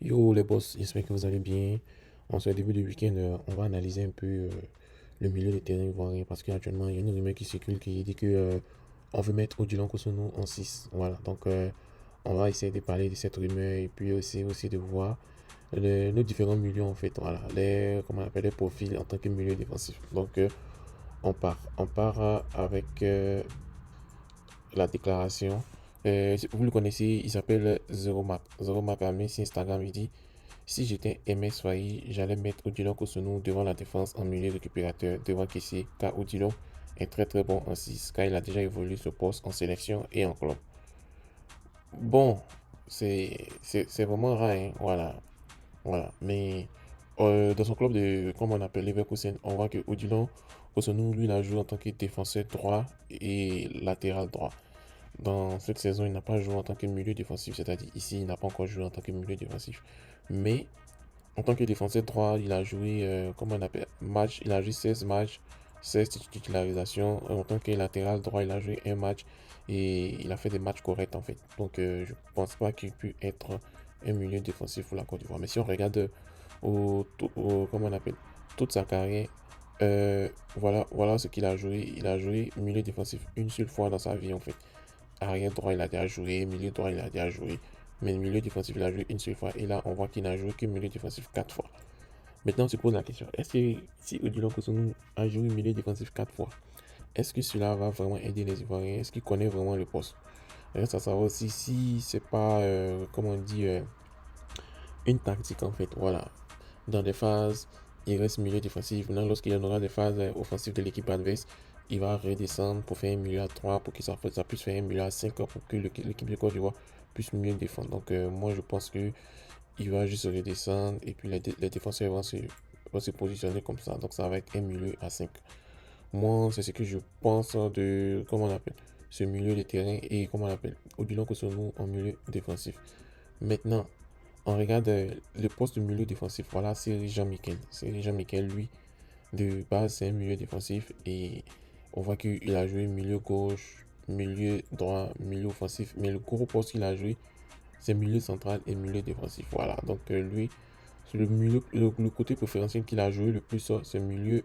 Yo les boss, j'espère que vous allez bien. En ce début de week-end, on va analyser un peu le milieu de terrain ivoirien parce qu'actuellement, il y a une rumeur qui circule qui dit que on veut mettre Odilon Kosonou en 6. Voilà, donc on va essayer de parler de cette rumeur et puis aussi de voir nos différents milieux en fait. Voilà, comment on appelle, les profils en tant que milieu défensif. Donc on part avec la déclaration. Vous le connaissez, il s'appelle Zero Map. Zero Map a mis sur Instagram, il dit si j'étais MS Soahi, j'allais mettre Odilon Kosonou devant la défense en milieu récupérateur, devant Kessie, car Odilon est très très bon en 6, car il a déjà évolué ce poste en sélection et en club. Bon, c'est vraiment rare, hein, voilà, voilà. Mais dans son club de, comme on appelle Leverkusen, on voit que Odilon Kosonou, lui, il a joué en tant que défenseur droit et latéral droit. Dans cette saison, il n'a pas joué en tant que milieu défensif, c'est-à-dire ici, il n'a pas encore joué en tant que milieu défensif. Mais en tant que défenseur droit, il a joué, comment on appelle, match, il a joué 16 matchs, 16 titularisations. En tant que latéral droit, il a joué un match et il a fait des matchs corrects en fait. Donc, je ne pense pas qu'il puisse être un milieu défensif pour la Côte d'Ivoire. Mais si on regarde comment on appelle, toute sa carrière, voilà ce qu'il a joué. Il a joué milieu défensif une seule fois dans sa vie en fait. Arrière droit, il a déjà joué. Milieu droit, il a déjà joué. Mais le milieu défensif, il a joué une seule fois. Et là, on voit qu'il n'a joué que milieu défensif 4 fois. Maintenant, on se pose la question. Est-ce que si Odilon Kosonou a joué milieu défensif 4 fois, est-ce que cela va vraiment aider les Ivoiriens? Est-ce qu'il connaît vraiment le poste? Reste à savoir aussi si c'est pas, comment on dit, une tactique en fait. Voilà. Dans des phases, il reste milieu défensif. Maintenant, lorsqu'il y aura des phases offensives de l'équipe adverse, il va redescendre pour faire un milieu à 3 pour que ça puisse faire un milieu à 5 pour que l'équipe de Côte d'Ivoire puisse mieux défendre. Donc, moi, je pense que il va juste redescendre et puis les défenseurs vont se positionner comme ça. Donc, ça va être un milieu à 5. Moi, c'est ce que je pense de, comment on appelle, ce milieu de terrain et comment on appelle, Odilon Kosonou en milieu défensif. Maintenant, on regarde le poste de milieu défensif. Voilà, c'est Jean-Michel. C'est Jean-Michel, lui, de base, c'est un milieu défensif. Et on voit qu'il a joué milieu gauche, milieu droit, milieu offensif. Mais le gros poste qu'il a joué, c'est milieu central et milieu défensif. Voilà, donc lui, c'est le côté préférentiel qu'il a joué le plus, c'est milieu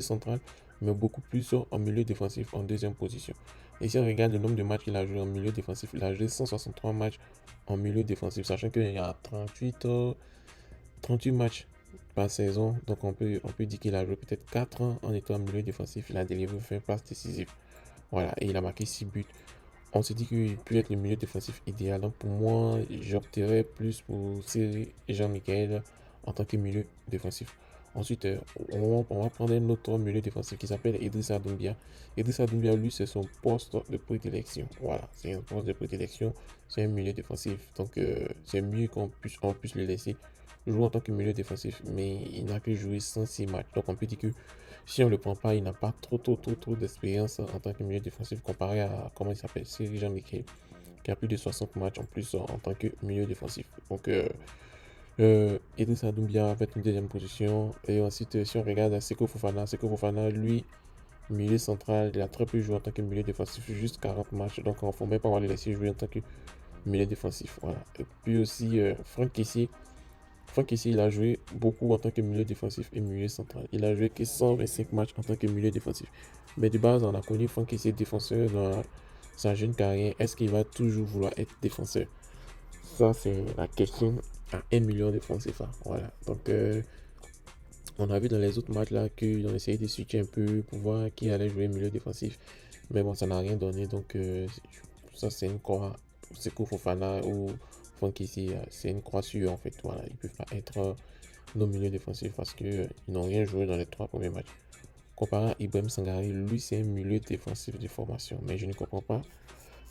central, mais beaucoup plus en milieu défensif, en deuxième position. Et si on regarde le nombre de matchs qu'il a joué en milieu défensif, il a joué 163 matchs en milieu défensif, sachant qu'il y a 38 matchs par saison. Donc on peut dire qu'il a joué peut-être 4 ans en étant en milieu défensif. Il a délivré 20 passes décisives. Voilà, et il a marqué 6 buts. On s'est dit qu'il peut être le milieu défensif idéal. Donc pour moi, j'opterais plus pour Cyril et Jean-Michel en tant que milieu défensif. Ensuite, on va prendre un autre milieu défensif qui s'appelle Idrissa Doumbia. Idrissa Doumbia, lui, c'est son poste de prédilection. Voilà, c'est un poste de prédilection. C'est un milieu défensif. Donc, c'est mieux qu'on puisse le laisser jouer en tant que milieu défensif. Mais il n'a que joué 106 matchs. Donc, on peut dire que si on ne le prend pas, il n'a pas trop d'expérience en tant que milieu défensif comparé à, comment il s'appelle, Cyril Jean-Michel, qui a plus de 60 matchs en plus en tant que milieu défensif. Donc, Idrissa Doumbia va être une deuxième position. Et ensuite, si on regarde à Seko Fofana, lui, milieu central, il a très peu joué en tant que milieu défensif, juste 40 matchs. Donc, on ne faut même pas le laisser jouer en tant que milieu défensif. Voilà. Et puis aussi, Franck Kessié. Franck ici, il a joué beaucoup en tant que milieu défensif et milieu central. Il a joué que 125 matchs en tant que milieu défensif. Mais de base, on a connu Franck ici défenseur dans sa jeune carrière. Est-ce qu'il va toujours vouloir être défenseur? Ça, c'est la question à 1 million de francs CFA. Voilà. Donc, on a vu dans les autres matchs là qu'ils ont essayé de switcher un peu pour voir qui allait jouer milieu défensif. Mais bon, ça n'a rien donné. Donc, ça, c'est une croix. C'est Fofana ou Franck ici, c'est une croix sûre en fait. Voilà, ils ne peuvent pas être nos milieux défensifs parce qu'ils n'ont rien joué dans les 3 premiers matchs. Comparé à Ibrahim Sangari, lui, c'est un milieu défensif de formation. Mais je ne comprends pas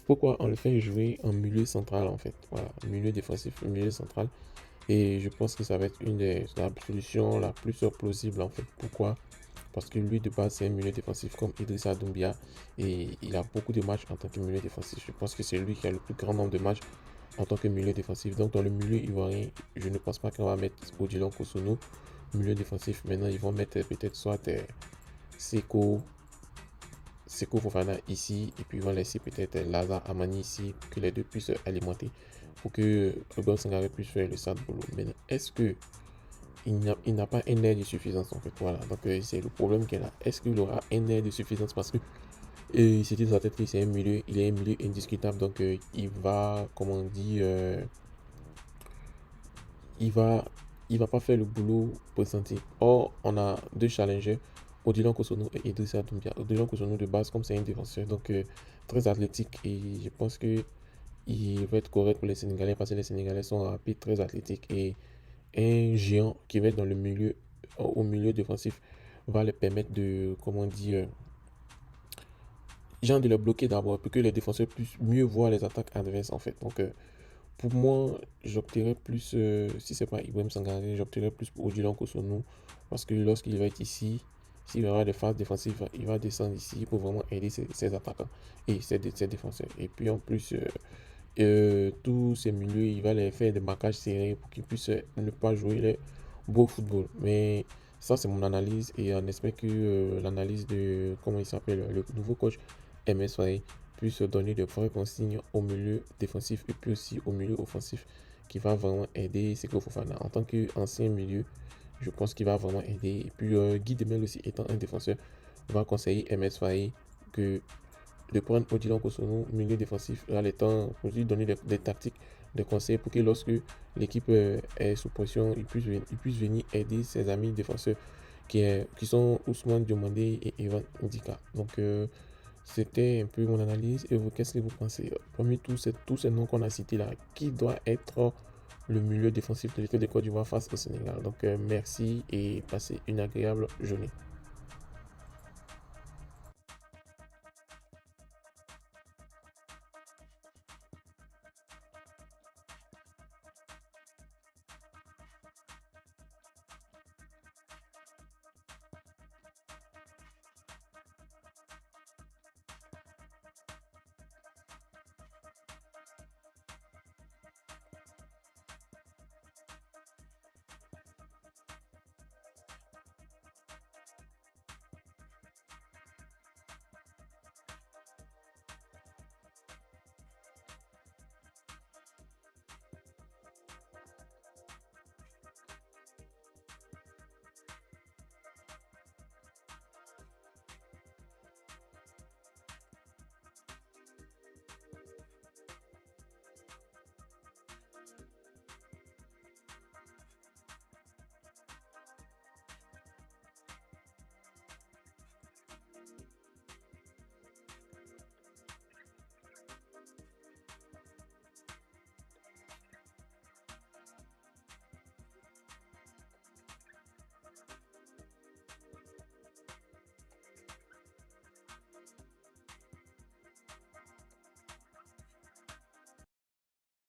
pourquoi on le fait jouer en milieu central en fait. Voilà, milieu défensif, milieu central. Et je pense que ça va être une des la solutions la plus plausible en fait. Pourquoi? Parce que lui de base c'est un milieu défensif comme Idrissa Doumbia et il a beaucoup de matchs en tant que milieu défensif. Je pense que c'est lui qui a le plus grand nombre de matchs en tant que milieu défensif. Donc dans le milieu ivoirien, je ne pense pas qu'on va mettre Odilon Kosono milieu défensif. Maintenant ils vont mettre peut-être soit Seko, Seko Fofana ici et puis ils vont laisser peut-être Lazare Amani ici que les deux puissent alimenter. pour que Ogon Sangaré puisse faire le sale boulot. Mais est-ce que il n'a pas un air de suffisance en fait? Voilà, donc c'est le problème qu'il a. Est-ce qu'il aura un air de suffisance? Parce que c'était dans sa tête que c'est un milieu, il est un milieu indiscutable, donc il va, comment on dit, il va, il va pas faire le boulot pressenti. Or, on a deux challengers, Odilon Kosono et Idrissa Doumbia. Odilon Kosono de base, comme c'est un défenseur, donc très athlétique, et je pense que il va être correct pour les Sénégalais parce que les Sénégalais sont rapides, très athlétiques, et un géant qui va être dans le milieu, au milieu défensif, va les permettre de, comment dire, genre de les bloquer d'abord pour que les défenseurs puissent mieux voir les attaques adverses en fait. Donc pour moi, j'opterais plus, si c'est pas Ibrahim Sangaré, j'opterais plus pour Odilon Kosonou parce que lorsqu'il va être ici, s'il y aura des phases défensives, il va descendre ici pour vraiment aider ses attaquants et ses défenseurs. Et puis en plus, tous ces milieux, il va les faire des marquages serrés pour qu'ils puissent ne pas jouer le beau football. Mais ça, c'est mon analyse et on espère que l'analyse de, comment il s'appelle, le nouveau coach MSY puisse donner de vraies consignes au milieu défensif et puis aussi au milieu offensif qui va vraiment aider Seko Fofana. En tant qu'ancien milieu, je pense qu'il va vraiment aider. Et puis Guy Demel aussi étant un défenseur, va conseiller MSY que de prendre Odilon Kosono, milieu défensif, là, les temps, pour lui donner des tactiques, des conseils pour que lorsque l'équipe est sous pression, il puisse venir aider ses amis défenseurs qui sont Ousmane Diomandé et Evan Ndika. Donc, c'était un peu mon analyse. Et vous, qu'est-ce que vous pensez? Parmi tous ces noms qu'on a cités là, qui doit être le milieu défensif de l'équipe de Côte d'Ivoire face au Sénégal? Donc, merci et passez une agréable journée.